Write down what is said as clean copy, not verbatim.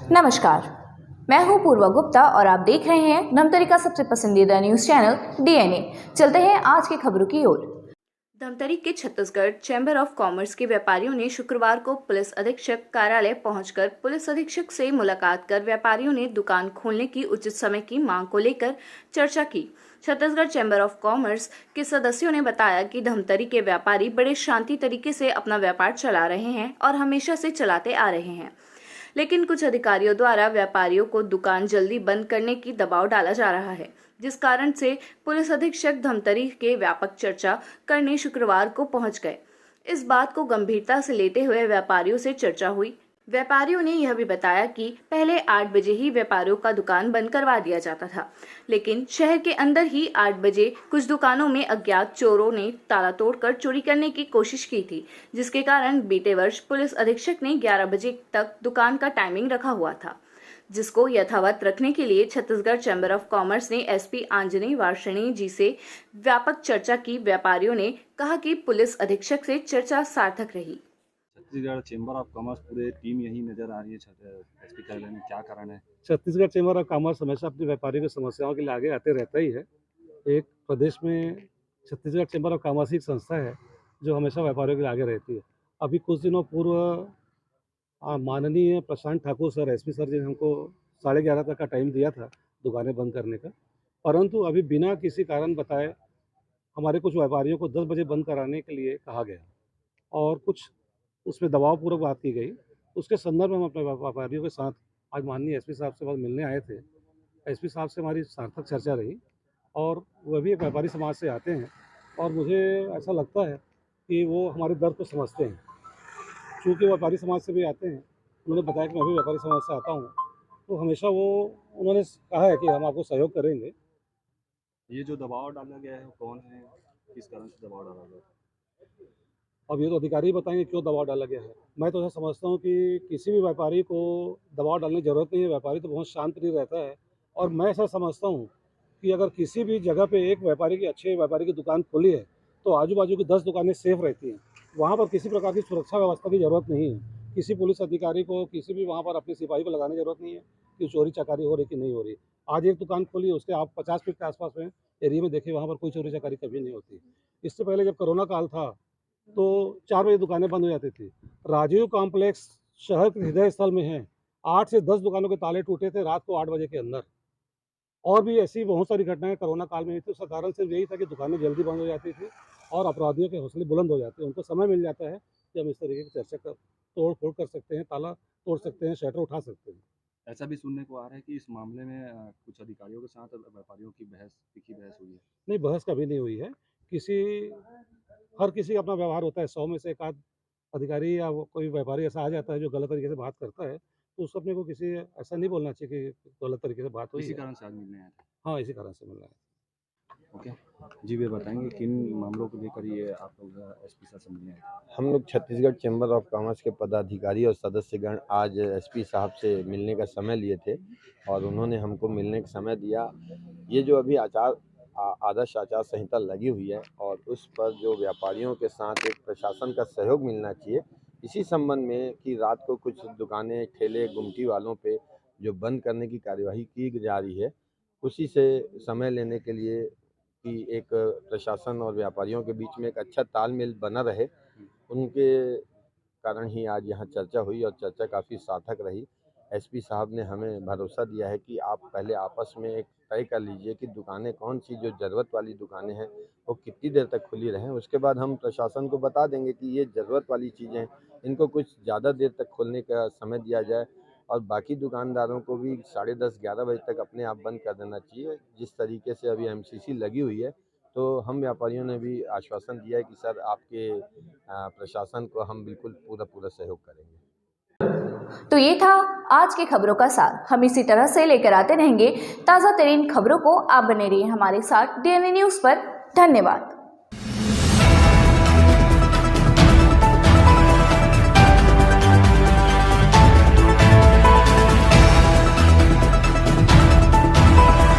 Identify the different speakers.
Speaker 1: नमस्कार, मैं हूं पूर्वा गुप्ता और आप देख रहे हैं धमतरी का सबसे पसंदीदा न्यूज चैनल डीएनए। चलते हैं आज की खबरों की ओर। धमतरी के छत्तीसगढ़ चैम्बर ऑफ कॉमर्स के व्यापारियों ने शुक्रवार को पुलिस अधीक्षक कार्यालय पहुंचकर पुलिस अधीक्षक से मुलाकात कर व्यापारियों ने दुकान खोलने की उचित समय की मांग को लेकर चर्चा की। छत्तीसगढ़ चैम्बर ऑफ कॉमर्स के सदस्यों ने बताया कि धमतरी के व्यापारी बड़े शांति तरीके से अपना व्यापार चला रहे हैं और हमेशा से चलाते आ रहे हैं, लेकिन कुछ अधिकारियों द्वारा व्यापारियों को दुकान जल्दी बंद करने की दबाव डाला जा रहा है, जिस कारण से पुलिस अधीक्षक धमतरी के व्यापक चर्चा करने शुक्रवार को पहुंच गए। इस बात को गंभीरता से लेते हुए व्यापारियों से चर्चा हुई। व्यापारियों ने यह भी बताया कि पहले 8 बजे ही व्यापारियों का दुकान बंद करवा दिया जाता था, लेकिन शहर के अंदर ही 8 बजे कुछ दुकानों में अज्ञात चोरों ने ताला तोड़कर चोरी करने की कोशिश की थी, जिसके कारण बीते वर्ष पुलिस अधीक्षक ने 11 बजे तक दुकान का टाइमिंग रखा हुआ था, जिसको यथावत रखने के लिए छत्तीसगढ़ चैम्बर ऑफ कॉमर्स ने एसपी आंजनी वार्षणी जी से व्यापक चर्चा की। व्यापारियों ने कहा कि पुलिस अधीक्षक से चर्चा सार्थक रही।
Speaker 2: छत्तीसगढ़ चैम्बर ऑफ कॉमर्स पूरे टीम यही नजर आ रही है एसपी कार्यालय में, क्या कारण है?
Speaker 3: छत्तीसगढ़ चैम्बर ऑफ कॉमर्स हमेशा अपने व्यापारियों की समस्याओं के लिए आगे आते रहता ही है। एक प्रदेश में छत्तीसगढ़ चैम्बर ऑफ कॉमर्स ही एक संस्था है जो हमेशा व्यापारियों के लिए आगे रहती है। अभी कुछ दिनों पूर्व माननीय Prashant Thakur sir, SP sir जी ने हमको 11:30 तक का टाइम दिया था दुकानें बंद करने का, परंतु अभी बिना किसी कारण बताए हमारे कुछ व्यापारियों को 10 बजे बंद कराने के लिए कहा गया और कुछ उसमें दबावपूर्वक बात की गई। उसके संदर्भ में हम अपने व्यापारियों के साथ आज माननीय एसपी साहब से मिलने आए थे। एसपी साहब से हमारी सार्थक चर्चा रही और वह भी एक व्यापारी समाज से आते हैं और मुझे ऐसा लगता है कि वो हमारे दर्द को समझते हैं। चूँकि व्यापारी समाज से भी आते हैं, उन्होंने बताया कि मैं भी व्यापारी समाज से आता हूँ, तो हमेशा उन्होंने कहा है कि हम आपको सहयोग करेंगे।
Speaker 2: ये जो दबाव डाला गया है कौन है, किस कारण से दबाव डाला गया?
Speaker 3: अब ये तो अधिकारी बताएंगे क्यों दबाव डाला गया है। मैं तो ऐसा समझता हूँ कि किसी भी व्यापारी को दबाव डालने की ज़रूरत नहीं है। व्यापारी तो बहुत शांत रहता है और मैं ऐसा समझता हूँ कि अगर किसी भी जगह पे एक व्यापारी की अच्छे व्यापारी की दुकान खोली है तो आजू बाजू की 10 दुकानें सेफ रहती हैं। वहाँ पर किसी प्रकार की सुरक्षा व्यवस्था की ज़रूरत नहीं है। किसी पुलिस अधिकारी को, किसी भी वहाँ पर अपने सिपाही को लगाने की ज़रूरत नहीं है कि चोरी चकारी हो रही कि नहीं हो रही। आज एक दुकान खोली है, उसके आप 50 फीट के आसपास में एरिया में देखिए, वहाँ पर कोई चोरी चकारी कभी नहीं होती। इससे पहले जब कोरोना काल था तो 4 बजे दुकानें बंद हो जाती थी। राजीव कॉम्प्लेक्स शहर के हृदय स्थल में है, 8 से 10 दुकानों के ताले टूटे थे रात को 8 बजे के अंदर। और भी ऐसी बहुत सारी घटनाएं कोरोना काल में हुई थी। उसका कारण सिर्फ यही था कि दुकानें जल्दी बंद हो जाती थी और अपराधियों के हौसले बुलंद हो जाते हैं। उनको समय मिल जाता है कि हम इस तरीके की चर्चा कर तोड़ फोड़ कर सकते हैं, ताला तोड़ सकते हैं, शटर उठा सकते हैं।
Speaker 2: ऐसा भी सुनने को आ रहा है कि इस मामले में कुछ अधिकारियों के साथ व्यापारियों की तीखी बहस हुई है।
Speaker 3: नहीं, बहस कभी नहीं हुई है। हर किसी का अपना व्यवहार होता है। 100 में से एक आध अधिकारी या वो कोई व्यापारी ऐसा आ जाता है जो गलत तरीके से बात करता है, तो उसको अपने को किसी ऐसा नहीं बोलना चाहिए कि गलत तरीके से बात हुई
Speaker 2: इसी
Speaker 3: है।
Speaker 2: कारण से आज मिलने आए थे।
Speaker 3: हाँ, इसी कारण से मिल रहा है।
Speaker 2: ओके जी, वे बताएंगे किन मामलों को लेकर ये आप लोग एसपी साहब से मिलने आए थे?
Speaker 4: हम लोग छत्तीसगढ़ चैम्बर ऑफ कॉमर्स के पदाधिकारी और सदस्यगण आज एसपी साहब से मिलने का समय लिए थे और उन्होंने हमको मिलने का समय दिया। ये जो अभी आदर्श आचार संहिता लगी हुई है और उस पर जो व्यापारियों के साथ एक प्रशासन का सहयोग मिलना चाहिए, इसी संबंध में कि रात को कुछ दुकानें, ठेले, गुमटी वालों पे जो बंद करने की कार्यवाही की जा रही है, उसी से समय लेने के लिए कि एक प्रशासन और व्यापारियों के बीच में एक अच्छा तालमेल बना रहे, उनके कारण ही आज यहाँ चर्चा हुई और चर्चा काफ़ी सार्थक रही। एसपी साहब ने हमें भरोसा दिया है कि आप पहले आपस में एक तय कर लीजिए कि दुकानें कौन सी जो ज़रूरत वाली दुकानें हैं वो कितनी देर तक खुली रहें। उसके बाद हम प्रशासन को बता देंगे कि ये ज़रूरत वाली चीज़ें, इनको कुछ ज़्यादा देर तक खोलने का समय दिया जाए और बाकी दुकानदारों को भी 10:30-11 बजे तक अपने आप बंद कर देना चाहिए। जिस तरीके से अभी एमसीसी लगी हुई है, तो हम व्यापारियों ने भी आश्वासन दिया है कि सर आपके प्रशासन को हम बिल्कुल पूरा सहयोग करेंगे।
Speaker 1: तो ये था आज की खबरों का सार। हम इसी तरह से लेकर आते रहेंगे ताज़ा तरीन खबरों को। आप बने रहिए हमारे साथ डीएनए न्यूज़ पर। धन्यवाद।